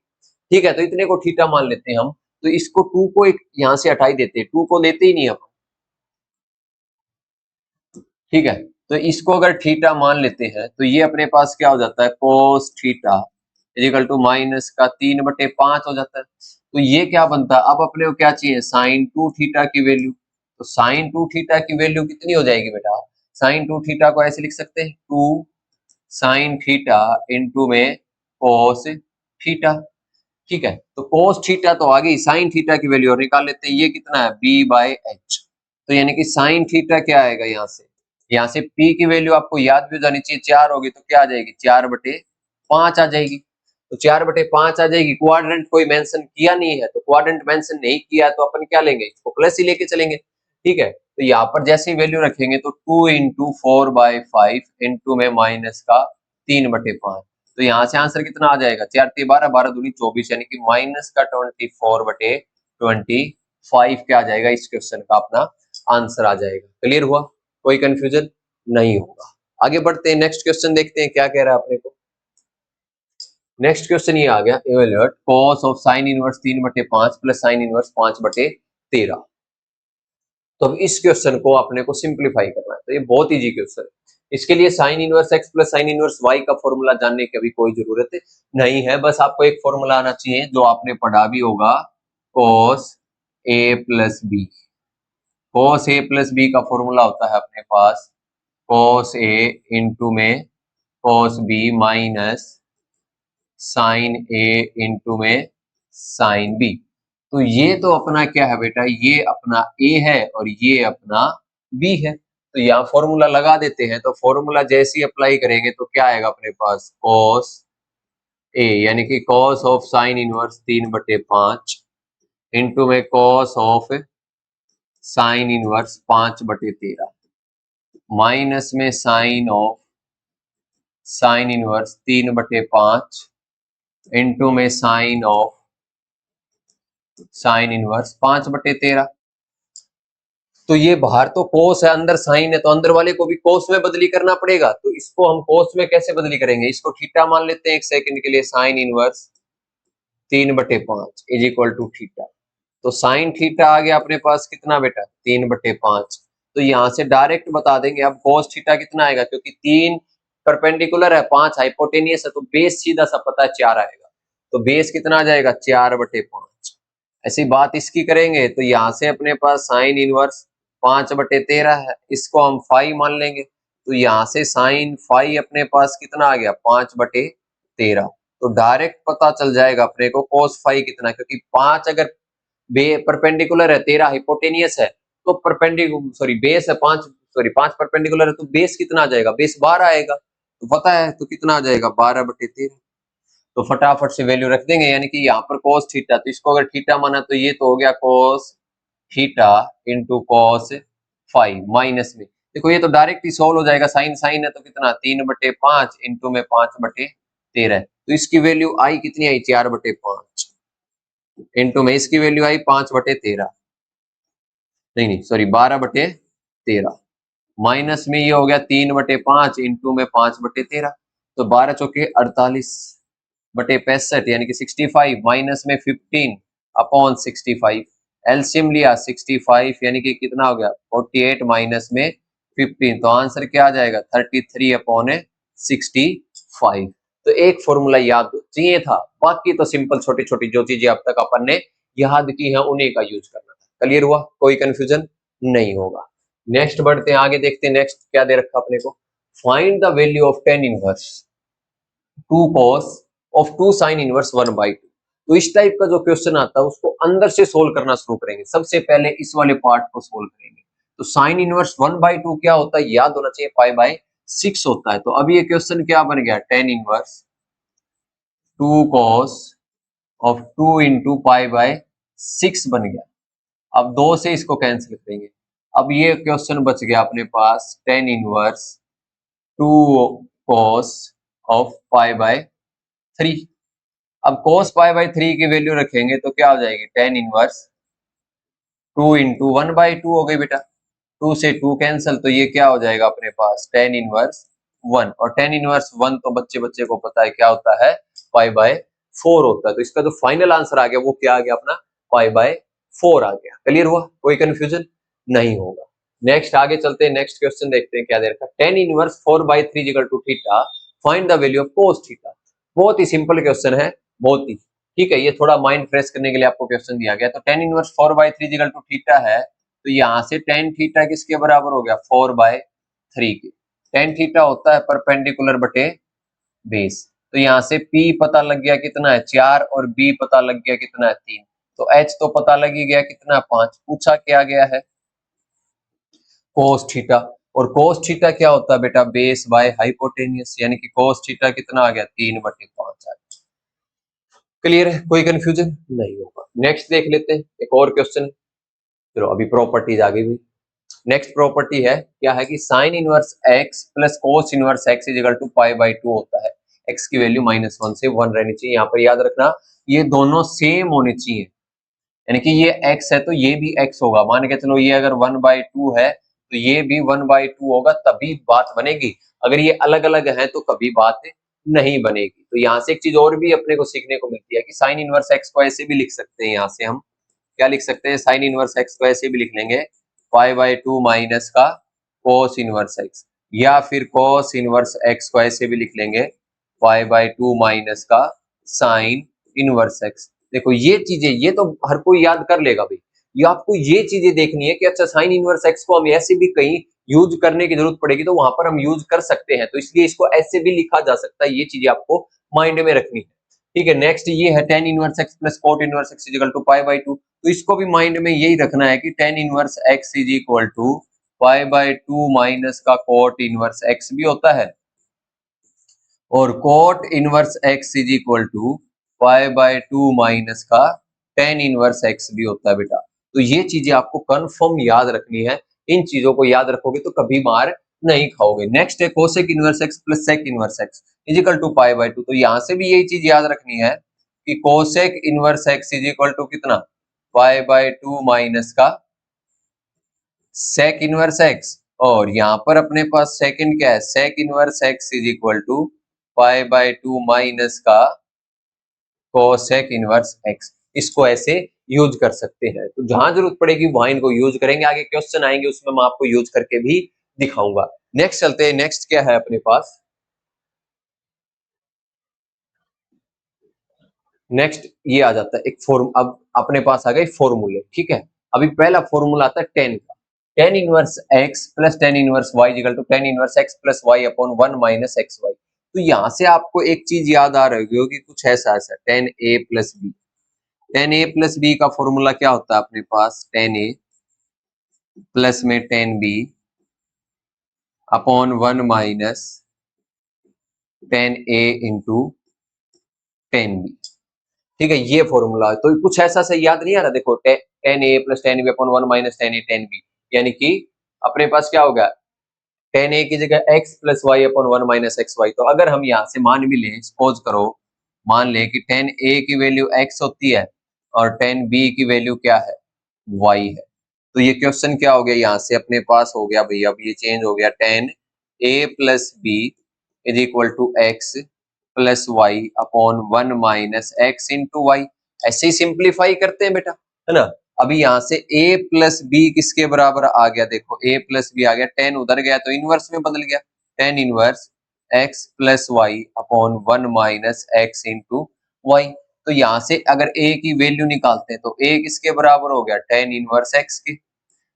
ठीक है, तो इतने को थीटा मान लेते हैं हम। तो इसको 2 को एक यहां से हटाई देते हैं, 2 को लेते ही नहीं हम। ठीक है, तो इसको अगर थीटा मान लेते हैं तो ये अपने पास क्या हो जाता है, cos theta is equal to minus का 3/5 हो जाता है। तो ये क्या बनता है, अब अपने को क्या चाहिए, साइन 2 थीटा की वैल्यू। तो साइन 2 थीटा की वैल्यू कितनी हो जाएगी बेटा, साइन 2 थीटा को ऐसे लिख सकते हैं, 2 साइन थीटा इंटू में cos थीटा। ठीक है, तो cos थीटा तो आ गई, साइन थीटा की वैल्यू और निकाल लेते हैं, ये कितना है, b/h। तो यानी कि साइन थीटा क्या आएगा, यहाँ से p की वैल्यू आपको याद भी हो जानी चाहिए, 4 होगी तो क्या आ जाएगी, 4/5 आ जाएगी। तो 4/5 आ जाएगी। क्वाड्रेंट कोई मेंशन किया नहीं है, तो क्वाड्रेंट मेंशन नहीं किया तो अपन क्या लेंगे, इसको प्लस ही लेके चलेंगे। ठीक है, तो यहाँ पर जैसे ही वैल्यू रखेंगे तो 2 इंटू 4/5 इंटू में माइनस का 3/5। तो यहाँ से आंसर कितना आ जाएगा, 4×3 = 12, 12×2 = 24, यानी कि माइनस का 24/25 क्या आ जाएगा, इस क्वेश्चन का अपना आंसर आ जाएगा। क्लियर हुआ, कोई कंफ्यूजन नहीं होगा। आगे बढ़ते हैं, नेक्स्ट क्वेश्चन देखते हैं क्या कह रहा है अपने को। नेक्स्ट क्वेश्चन ये आ गया, evaluate cos of sin inverse 3/5 plus sin inverse 5/13। तो अब इस क्वेश्चन को अपने को सिंप्लीफाई करना है। तो ये बहुत इजी क्वेश्चन है। इसके लिए sin inverse x plus sin inverse y का फॉर्मूला जानने की अभी कोई जरूरत नहीं है। बस आपको एक फॉर्मूला आना चाहिए जो आपने पढ़ा भी होगा, cos a plus b। cos a plus b का फॉर्मूला होता है अपने पास cos a इंटू में cos b माइनस साइन ए इंटू में साइन बी। तो ये तो अपना क्या है बेटा, ये अपना ए है और ये अपना बी है। तो यहाँ फॉर्मूला लगा देते हैं। तो फॉर्मूला जैसे ही अप्लाई करेंगे तो क्या आएगा अपने पास, cos ए यानी कि cos of sine inverse 3/5 into में cos of sine inverse 5/13 minus में साइन ऑफ साइन इनवर्स 3/5 इंटू में साइन ऑफ साइन इनवर्स 5/13। तो ये बाहर तो कोस है, अंदर साइन है, तो अंदर वाले को भी कोस में बदली करना पड़ेगा। तो इसको हम कोस में कैसे बदली करेंगे, इसको थीटा मान लेते हैं एक सेकंड के लिए। Sine inverse 3/5 is equal to theta. तो साइन थीटा आ गया अपने पास कितना बेटा, 3/5। तो यहाँ से डायरेक्ट बता देंगे अब कोस थीटा कितना आएगा, क्योंकि 3 परपेंडिकुलर है, 5 हाइपोटेनियस है, तो बेस सीधा सा पता है 4 आएगा। तो बेस कितना आ जाएगा, 4/5। ऐसी बात इसकी करेंगे तो यहाँ से अपने पास साइन इनवर्स 5/13 है, इसको हम 5 मान लेंगे। तो यहाँ से साइन 5 अपने पास कितना आ गया, 5/13। तो डायरेक्ट पता चल जाएगा अपने को cos 5 कितना, क्योंकि 5 अगर परपेंडिकुलर है, 13 हाइपोटेनियस है, तो बेस है 5, 5 परपेंडिकुलर है, तो बेस कितना आ जाएगा, बेस 12 आएगा, तो पता है तो कितना आ जाएगा 12/13। तो फटाफट से वैल्यू रख देंगे, यानी कि यहाँ पर cos थीटा, तो इसको अगर थीटा माना तो ये तो हो गया cos theta into cos five minus में, देखो ये तो डायरेक्ट ही सोल्व हो जाएगा, साइन साइन है तो कितना 3/5 इंटू में 5/13, तो इसकी वैल्यू आई कितनी आई 4/5 इंटू में इसकी वैल्यू आई 5/13, नहीं सॉरी 12/13, माइनस में ये हो गया 3/5 इंटू में 5/13, तो 12 चौके 48/65 यानी कि 65 माइनस में 15/65, एलसीएम लिया 65 यानी कि कितना हो गया 48 माइनस में 15, तो आंसर क्या आ जाएगा 33/65। तो एक फॉर्मूला याद चाहिए था, बाकी तो सिंपल छोटी छोटी जो चीजें अब तक अपन ने याद की है उन्हीं का यूज करना था। क्लियर हुआ, कोई कंफ्यूजन नहीं होगा। नेक्स्ट बढ़ते हैं आगे, देखते हैं नेक्स्ट क्या दे रखा अपने को। Find the value of tan inverse 2 cos of 2 sin inverse 1/2। तो इस टाइप का जो क्वेश्चन आता है उसको अंदर से सोल्व करना शुरू करेंगे। सबसे पहले इस वाले पार्ट को सोल्व करेंगे। तो sin इनवर्स 1/2 क्या होता है याद होना चाहिए, 5/6 होता है। तो अब ये क्वेश्चन क्या बन गया, tan inverse 2 cos of 2 into π/6 बन गया। अब 2 से इसको कैंसिल करेंगे। अब ये क्वेश्चन बच गया अपने पास tan इनवर्स 2 cos ऑफ π/3। अब cos π/3 की वैल्यू रखेंगे तो क्या हो जाएगी, tan इनवर्स 2 इंटू 1/2 हो गई बेटा, 2 से 2 कैंसिल, तो ये क्या हो जाएगा अपने पास tan इनवर्स 1, और tan इनवर्स 1 तो बच्चे बच्चे को पता है क्या होता है, π/4 होता है। तो इसका जो फाइनल आंसर आ गया वो क्या आ गया अपना, π/4 आ गया। क्लियर हुआ, कोई कंफ्यूजन नहीं होगा। नेक्स्ट आगे चलते हैं, नेक्स्ट क्वेश्चन देखते हैं क्या दे रखा है। tan inverse 4/3 equal to theta, find the value of cos theta. बहुत ही सिंपल क्वेश्चन है, बहुत ही ठीक है, ये थोड़ा माइंड फ्रेश करने के लिए आपको क्वेश्चन दिया गया। तो tan inverse 4/3 equal to theta है, तो यहाँ से tan थीटा किसके बराबर हो गया, 4/3 के। tan थीटा होता है परपेंडिकुलर बटे बेस, तो यहाँ से P पता लग गया कितना है 4, और B पता लग गया कितना है 3, तो H तो पता लग ही गया कितना 5। पूछा क्या गया है cos थीटा, और cos थीटा क्या होता है बेटा, बेस बाय हाइपोटेनियस, यानी कि cos थीटा कितना आ गया 3/5 आ गया। क्लियर है, कोई कंफ्यूजन नहीं होगा। नेक्स्ट देख लेते हैं एक और क्वेश्चन। चलो अभी प्रॉपर्टीज आ गई। नेक्स्ट प्रॉपर्टी है क्या है कि sine inverse x plus cos inverse x is equal to π/2 होता है। x की वैल्यू -1 से 1 रहनी चाहिए। यहाँ पर याद रखना ये दोनों सेम होने चाहिए, यानी कि ये x है तो ये भी x होगा। मान के चलो ये अगर 1/2 है तो ये भी 1/2 होगा, तभी बात बनेगी। अगर ये अलग अलग है तो कभी बात नहीं बनेगी। तो यहाँ से एक चीज और भी अपने को सीखने को मिलती है कि साइन इनवर्स x को ऐसे भी लिख सकते हैं। यहाँ से हम क्या लिख सकते हैं, साइन इनवर्स x को ऐसे भी लिख लेंगे π/2 माइनस का cos इनवर्स x, या फिर cos इनवर्स x को ऐसे भी लिख लेंगे π/2 माइनस का साइन इनवर्स x। देखो ये चीजें ये तो हर कोई याद कर लेगा भाई, ये आपको ये चीजें देखनी है कि अच्छा साइन इनवर्स x को हम ऐसे भी कहीं यूज करने की जरूरत पड़ेगी तो वहां पर हम यूज कर सकते हैं, तो इसलिए इसको ऐसे भी लिखा जा सकता है। ये चीजें आपको माइंड में रखनी है, ठीक है। नेक्स्ट ये है tan inverse x plus cot inverse x is equal to π/2, तो इसको भी माइंड में यही रखना है कि tan inverse x is equal to π/2 minus का cot इनवर्स x भी होता है, और cot inverse x is equal to π/2 minus का tan इनवर्स x भी होता है बेटा। तो ये चीजें आपको कंफर्म याद रखनी है, इन चीजों को याद रखोगे तो कभी मार नहीं खाओगे। नेक्स्ट है cosec inverse x plus sec inverse x is equal to π/2, तो यहां से भी यही चीज याद रखनी है कि cosec inverse x is equal to कितना π/2 माइनस का सेक इनवर्स x, और यहाँ पर अपने पास सेकंड क्या है, sec inverse x is equal to π/2 minus का कोसेक इनवर्स x। इसको ऐसे यूज कर सकते हैं, तो जहां जरूरत पड़ेगी वहां इनको यूज करेंगे। आगे क्वेश्चन आएंगे उसमें मैं आपको यूज करके भी दिखाऊंगा। नेक्स्ट चलते हैं, नेक्स्ट क्या है अपने पास, नेक्स्ट ये आ जाता है एक फॉर्म। अब अपने पास आ गए फॉर्मूले, ठीक है। अभी पहला फॉर्मूला आता है tan का, tan inverse x plus tan inverse y equal to tan inverse x plus y upon 1 minus xy। तो यहां से आपको एक चीज याद आ रही होगी कि कुछ ऐसा ऐसा tan a plus b, tan A plus B का फॉर्मूला क्या होता है अपने पास, टेन ए प्लस में tan B upon one minus tan A into tan B. ठीक है, ये फॉर्मूला है। तो कुछ ऐसा से याद नहीं आ रहा, देखो tan A plus tan B upon one minus tan A tan B, यानी कि अपने पास क्या होगा, टेन ए की जगह x plus y upon one minus x y. तो अगर हम यहाँ से मान भी लें, सपोज करो मान लें कि टेन ए की वैल्यू एक्स होती है और टेन बी की वैल्यू क्या है, वाई है। तो ये क्वेश्चन क्या हो गया, यहाँ से अपने पास हो गया भैया, अब ये चेंज हो गया, tan A plus B is equal to x plus y upon one minus x into y. ऐसे ही सिंप्लीफाई करते हैं बेटा, है ना। अभी यहाँ से a प्लस बी किसके बराबर आ गया, देखो a प्लस बी आ गया, टेन उधर गया तो इनवर्स में बदल गया, tan inverse x plus y upon one minus x into y. तो यहाँ से अगर a की वैल्यू निकालते हैं तो a किसके बराबर हो गया, टेन इनवर्स x के,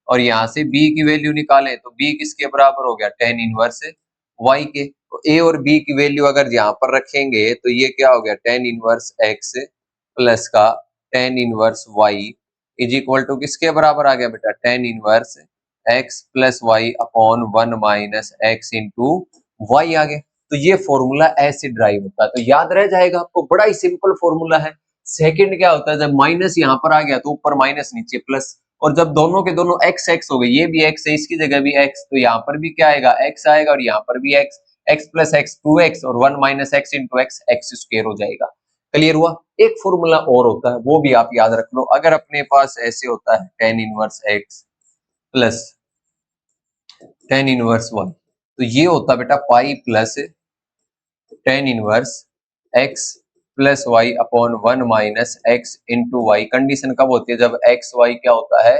और यहाँ से b की वैल्यू निकालें तो b किसके बराबर हो गया, टेन इनवर्स y के। तो a और b की वैल्यू अगर यहाँ पर रखेंगे तो ये क्या हो गया, टेन इनवर्स x प्लस का tan inverse y is equal to किसके बराबर आ गया बेटा, tan inverse x plus y upon one minus x into y आ गया। तो ये फॉर्मूला ऐसे ड्राइव होता है, तो याद रह जाएगा आपको, बड़ा ही सिंपल फॉर्मूला है। सेकंड क्या होता है, जब माइनस यहाँ पर आ गया तो ऊपर माइनस नीचे प्लस, और जब दोनों के दोनों एक्स एक्स हो गए, ये भी एक्स है इसकी जगह भी एक्स, तो यहाँ पर भी क्या आएगा, एक्स आएगा, और यहाँ पर भी x, x plus x two x, और one minus x into x, x square हो जाएगा। क्लियर हुआ। एक फॉर्मूला और होता है, वो भी आप याद रख लो। अगर अपने पास ऐसे होता है tan inverse x plus tan inverse y, तो ये होता है बेटा pi plus tan inverse x plus y upon one minus x into y. Condition कब होती है, जब एक्स वाई क्या होता है,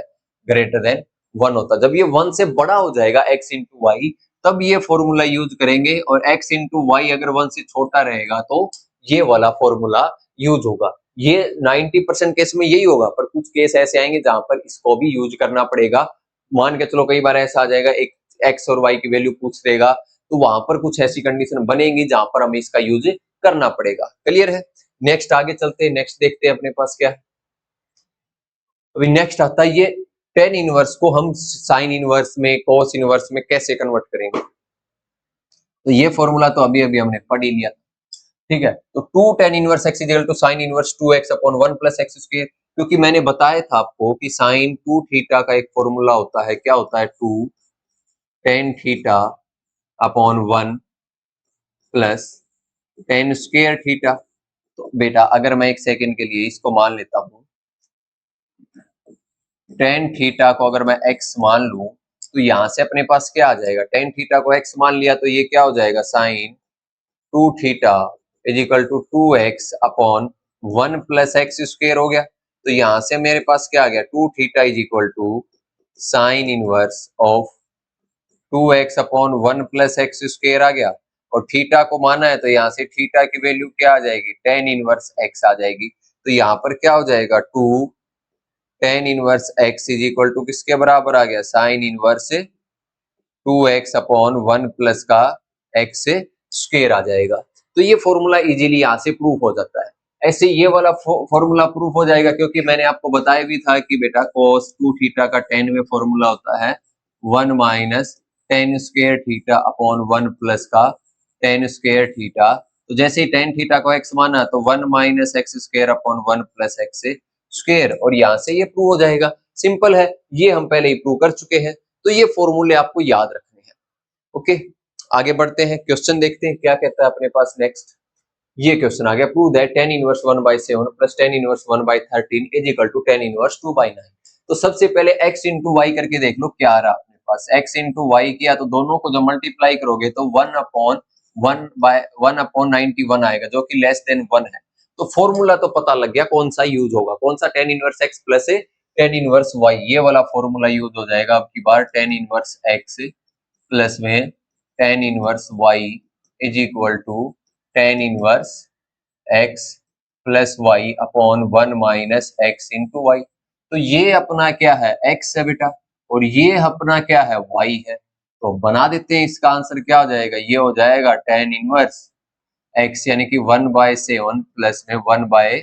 ग्रेटर देन वन होता है। जब ये वन से बड़ा हो जाएगा एक्स इंटू वाई, तब ये फॉर्मूला यूज करेंगे, और एक्स इंटू वाई अगर वन से छोटा रहेगा तो ये वाला फॉर्मूला यूज होगा। ये 90% केस में यही होगा, पर कुछ केस ऐसे आएंगे जहां पर इसको भी यूज करना पड़ेगा। मान के चलो कई बार ऐसा आ जाएगा, एक एक्स और वाई की वैल्यू पूछ देगा, तो वहां पर कुछ ऐसी कंडीशन बनेगी जहां पर हमें इसका यूज करना पड़ेगा। क्लियर है। नेक्स्ट आगे चलते हैं, नेक्स्ट देखते हैं अपने पास क्या है। अभी नेक्स्ट आता है ये टेन इनवर्स को हम साइन इनवर्स में, कोस इनवर्स में कैसे कन्वर्ट करेंगे। तो ये फॉर्मूला तो अभी अभी हमने पढ़ ही लिया, ठीक है। तो two tan inverse x equal to sine inverse two x upon one plus x square, क्योंकि मैंने बताया था आपको कि साइन टू थीटा का एक फॉर्मूला होता है, क्या होता है, two tan theta upon one plus tan square theta. तो बेटा अगर मैं एक सेकंड के लिए इसको मान लेता हूं, टेन थीटा को अगर मैं x मान लूं, तो यहां से अपने पास क्या आ जाएगा, टेन थीटा को x मान लिया तो ये क्या हो जाएगा, sine two theta is equal to two x upon one plus x square हो गया। तो यहां से मेरे पास क्या आ गया, two theta is equal to sine inverse of two x upon one plus x square आ गया। और थीटा को माना है तो यहाँ से थीटा की वैल्यू क्या आ जाएगी, टेन इनवर्स एक्स आ जाएगी। तो यहाँ पर क्या हो जाएगा, two tan inverse x is equal to किसके बराबर आ गया, sine inverse two x upon one plus का एक्स स्क्वायर आ जाएगा। तो ये फॉर्मूला इजीली यहाँ से प्रूफ हो जाता है। ऐसे ये वाला फॉर्मूला प्रूफ हो जाएगा, क्योंकि मैंने आपको बताया भी था कि बेटा cos टू थीटा का टेन में फॉर्मूला होता है one minus ten square theta upon one plus का टेन स्क्वायर थीटा। तो जैसे ही टेन थीटा को एक्स माना तो one minus x square upon one plus x square, और यहाँ से ये प्रूव हो जाएगा। सिंपल है, ये हम पहले ही प्रूव कर चुके हैं। तो ये फॉर्मूले आपको याद रखने हैं। ओके, आगे बढ़ते हैं, क्वेश्चन देखते हैं क्या कहता है अपने पास। नेक्स्ट ये क्वेश्चन आ गया, prove that tan inverse one by seven plus tan inverse one by thirteen is equal to tan inverse two by nine. तो सबसे पहले x इंटू वाई करके देख लो क्या आ रहा है अपने पास। x इंटू वाई किया तो दोनों को जब मल्टीप्लाई करोगे तो वन अपॉन 91 आएगा, जो कि लेस देन वन है। तो फॉर्मूला तो पता लग गया कौन सा यूज होगा, कौन सा, tan inverse x plus tan inverse y, ये वाला फॉर्मूला यूज हो जाएगा अब की बार। टेन इनवर्स एक्स प्लस में tan inverse y is equal to tan inverse x plus y upon one minus x into y. तो ये अपना क्या है, एक्स है बेटा, और ये अपना क्या है, वाई है। तो बना देते हैं, इसका आंसर क्या हो जाएगा, ये हो जाएगा टेन इनवर्स एक्स यानी कि वन बाय सेवन प्लस में one by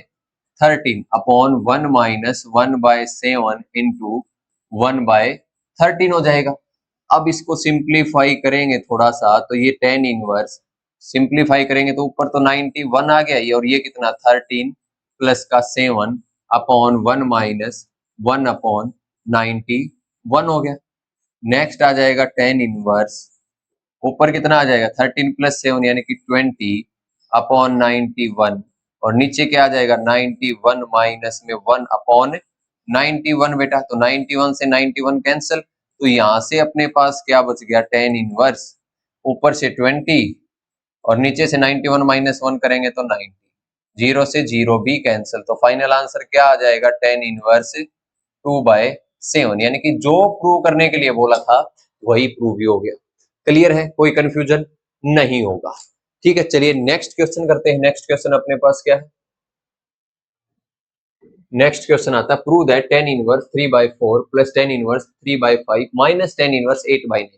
13 upon 1 minus 1/7 into 1/13 हो जाएगा। अब इसको सिंप्लीफाई करेंगे थोड़ा सा तो ये tan इनवर्स, सिंप्लीफाई करेंगे तो ऊपर तो 91 आ गया ये, और ये कितना 13 प्लस का 7 अपॉन 1 माइनस 1/91 हो गया। नेक्स्ट आ जाएगा tan इनवर्स, ऊपर कितना आ जाएगा 13 प्लस 7 यानी कि 20 अपॉन 91, और नीचे क्या आ जाएगा 91 माइनस में 1 अपॉन 91 बेटा, तो 91 से 91 कैंसिल, तो यहां से अपने पास क्या बच गया tan इनवर्स, ऊपर से 20 और नीचे से 91 माइनस 1 करेंगे तो 90, 0 से 0 भी कैंसिल, तो फाइनल आंसर क्या आ जाएगा tan इनवर्स 2/7, यानी कि जो प्रूव करने के लिए बोला था वही प्रूव भी हो गया। क्लियर है, कोई कंफ्यूजन नहीं होगा। ठीक है, चलिए नेक्स्ट क्वेश्चन करते हैं। नेक्स्ट क्वेश्चन अपने पास क्या है, नेक्स्ट क्वेश्चन आता है prove that tan inverse 3/4 plus tan inverse 3/5 minus tan inverse 8/9।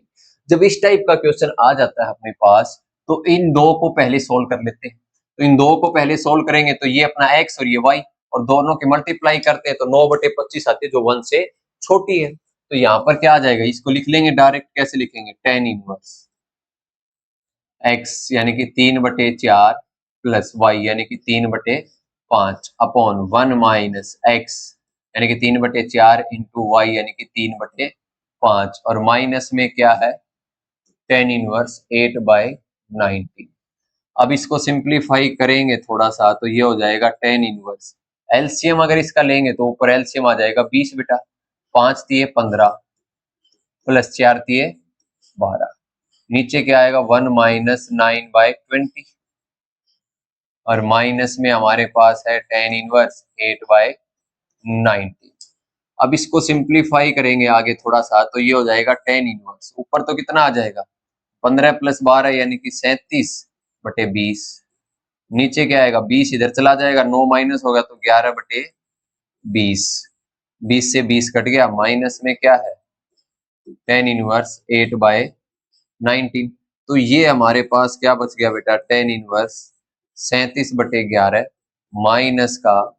जब इस टाइप का क्वेश्चन आ जाता है अपने पास तो इन दो को पहले सोल्व कर लेते हैं। तो इन दो को पहले सोल्व करेंगे तो ये अपना x और ये y, और दोनों की मल्टीप्लाई करते हैं तो 9/25 आती है जो 1 से छोटी है। तो यहाँ पर क्या आ जाएगा, इसको लिख लेंगे डायरेक्ट, कैसे लिखेंगे tan इनवर्स x यानी कि 3/4 प्लस y यानी कि 3/5 अपॉन 1 माइनस x यानी कि 3/4 इंटू y यानी कि 3/5, और माइनस में क्या है tan इनवर्स 8/90। अब इसको सिंप्लीफाई करेंगे थोड़ा सा तो ये हो जाएगा tan इनवर्स, एलसीएम अगर इसका लेंगे तो ऊपर एलसीएम आ जाएगा 20 बेटा, 5 दिए 15 प्लस 4 दिए 12, नीचे क्या आएगा 1 माइनस 9/20, और माइनस में हमारे पास है tan इनवर्स 8/90। अब इसको सिंप्लीफाई करेंगे आगे थोड़ा सा तो ये हो जाएगा tan इनवर्स, ऊपर तो कितना आ जाएगा 15 प्लस 12 यानी कि 37/20, नीचे क्या आएगा 20 इधर चला जाएगा, 9 माइनस होगा तो 11/20, 20 से 20 कट गया, माइनस में क्या है tan इनवर्स 8/19। तो ये हमारे पास क्या बच गया बेटा tan इनवर्स 37/11 माइनस का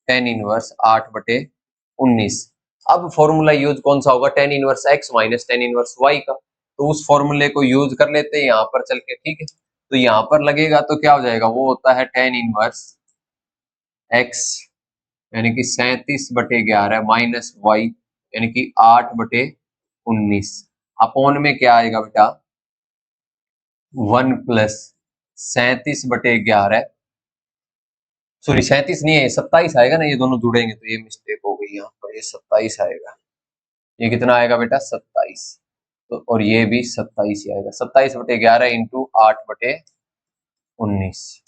tan इनवर्स 8/19। अब फॉर्मूला यूज कौन सा होगा, tan inverse x minus tan inverse y का, तो उस फॉर्मूले को यूज कर लेते हैं यहाँ पर चल के। ठीक है, तो यहाँ पर लगेगा तो क्या हो जाएगा, वो होता है tan इनवर्स x यानी कि 37/11 माइनस y यानी कि 8/19, अपॉन में क्या आएगा बेटा 1 प्लस 37/11, सॉरी 37 नहीं है 27 आएगा ना, ये दोनों जुड़ेंगे तो ये मिस्टेक हो गई यहाँ पर, ये 27 आएगा, ये कितना आएगा बेटा 27, तो और ये भी 27 ही आएगा, 27/11 इंटू 8/19।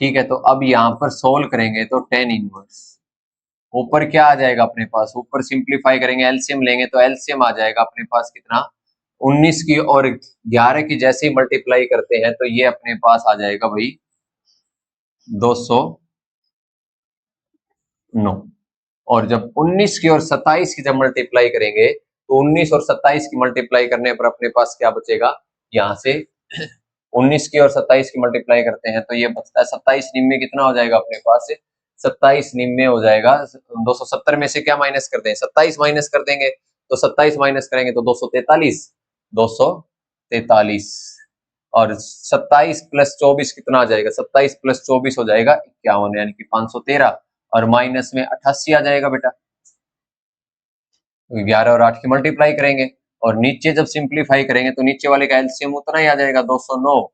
ठीक है, तो अब यहाँ पर सोल्व करेंगे तो tan इनवर्स, ऊपर क्या आ जाएगा अपने पास, ऊपर सिंप्लीफाई करेंगे एलसीएम लेंगे तो एलसीएम आ जाएगा अपने पास कितना 19 की, और 11 की जैसे ही मल्टीप्लाई करते हैं तो ये अपने पास आ जाएगा भाई 209, और जब 19 की और 27 की जब मल्टीप्लाई करेंगे तो 19 और 27 की मल्टीप्लाई करने पर अपने पास क्या बचेगा, यहाँ से 19 की और 27 की मल्टीप्लाई करते हैं तो ये बचता है 27 निम्न कितना हो जाएगा अपने पास, 27 निम्न हो जाएगा 270 में से क्या माइनस करते हैं 27 माइनस कर देंगे, तो 27 माइनस करेंगे तो 243, 243, और 27 प्लस 24 कितना आ जाएगा, 27 प्लस 24 हो जाएगा 51 यानी कि 513, और माइनस में 88 आ जाएगा बेटा, 11 और 8 की मल्टीप्लाई करेंगे और नीचे जब सिंप्लीफाई करेंगे तो नीचे वाले का एलसीएम उतना ही आ जाएगा 209,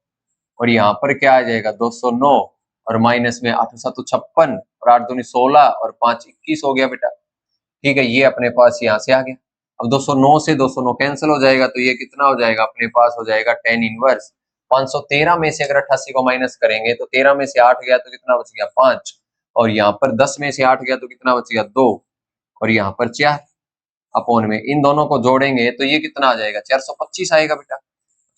और यहाँ पर क्या आ जाएगा 209, और माइनस में 8 7 56 और 8 दूनी 16 और 5 21 हो गया बेटा। ठीक है, ये अपने पास यहाँ से आ गया। अब 209 से 209 कैंसिल हो जाएगा तो ये कितना हो जाएगा अपने पास हो जाएगा tan इनवर्स 513 में से अगर 88 को माइनस करेंगे तो 13 में से 8 गया तो कितना बच गया 5, और यहाँ पर 10 में से 8 गया तो कितना बच गया 2, और यहाँ पर 4, अपॉन में इन दोनों को जोड़ेंगे तो ये कितना आ जाएगा 425 आएगा बेटा,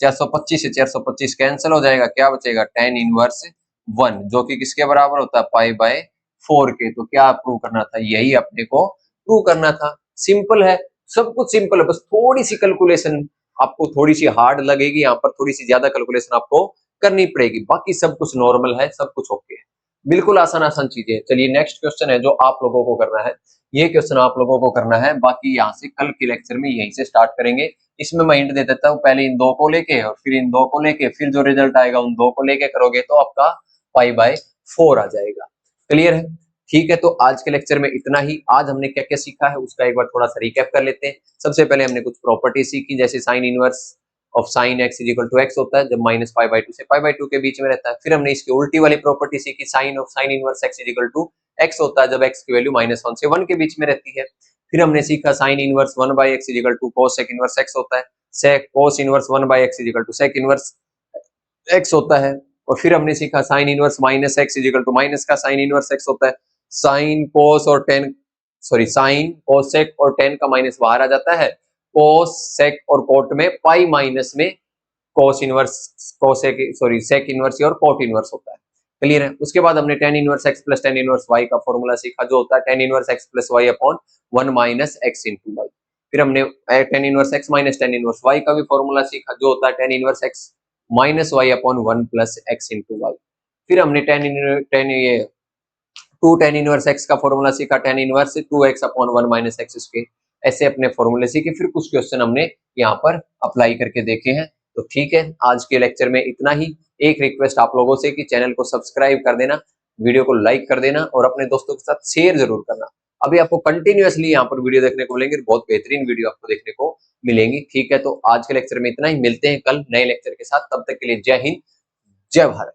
425 से 425 कैंसिल हो जाएगा, क्या बचेगा tan इनवर्स 1 जो कि किसके बराबर होता है π/4 के। तो क्या प्रूव करना था, यही अपने को प्रूव करना था। सिंपल है, सब कुछ सिंपल है, बस थोड़ी सी कैलकुलेशन आपको थोड़ी सी हार्ड लगेगी, यहाँ पर थोड़ी सी ज्यादा कैलकुलेशन आपको करनी पड़ेगी, बाकी सब कुछ नॉर्मल है, सब कुछ ओके है। बिल्कुल आसान आसान चीजें। चलिए नेक्स्ट क्वेश्चन है जो आप लोगों को करना है, ये क्वेश्चन आप लोगों को करना है, बाकी यहाँ से कल के लेक्चर में यहीं से स्टार्ट करेंगे। इसमें मैं हिंट दे देता हूँ, पहले इन दो को लेके और फिर इन दो को लेके, फिर जो रिजल्ट आएगा उन दो को लेके करोगे तो आपका π/4 आ जाएगा। क्लियर है? ठीक है, तो आज के लेक्चर में इतना ही। आज हमने क्या क्या सीखा है उसका एक बार थोड़ा सा रिकैप कर लेते हैं। सबसे पहले हमने कुछ प्रॉपर्टी सीखी, जैसे sine inverse of sine x is equal to x होता है जब -π/2 से π/2 के बीच में रहता है। फिर हमने इसकी उल्टी वाली प्रॉपर्टी सीखी, sine of sine inverse x is equal to x होता है जब x की वैल्यू -1 से 1 के बीच में रहती है। फिर हमने सीखा sine inverse 1/x is equal to cos sec inverse x होता है, sec cos inverse 1/x is equal to sec inverse x होता है। और फिर हमने सीखा sine inverse minus x is equal to minus का साइन इनवर्स एक्स होता है। साइन कोस और टेन, सॉरी साइन कोसेक और टेन का माइनस बाहर आ जाता है, कोस सेक और कोट में पाई माइनस में cos inverse cosec sorry sec inverse और कोट इनवर्स होता है। क्लियर है? उसके बाद हमने tan inverse x plus tan inverse y का फॉर्मूला सीखा जो होता है tan inverse x plus y upon 1 minus x into y. फिर हमने tan inverse x minus tan inverse y का भी फॉर्मूला सीखा जो होता है tan inverse x minus y upon 1 plus x into y. फिर हमने टेन इनवर्स एक्स का फॉर्मूला सीखा, tan inverse 2x upon 1 minus x square. ऐसे अपने फॉर्मूले सीखे, फिर कुछ क्वेश्चन हमने यहाँ पर अप्लाई करके देखे हैं। तो ठीक है, आज के लेक्चर में इतना ही। एक रिक्वेस्ट आप लोगों से कि चैनल को सब्सक्राइब कर देना, वीडियो को लाइक कर देना और अपने दोस्तों के साथ शेयर जरूर करना। अभी आपको कंटिन्यूअसली यहाँ पर वीडियो देखने को मिलेंगे, बहुत बेहतरीन वीडियो आपको देखने को मिलेंगी। ठीक है, तो आज के लेक्चर में इतना ही, मिलते हैं कल नए लेक्चर के साथ। तब तक के लिए जय हिंद, जय भारत।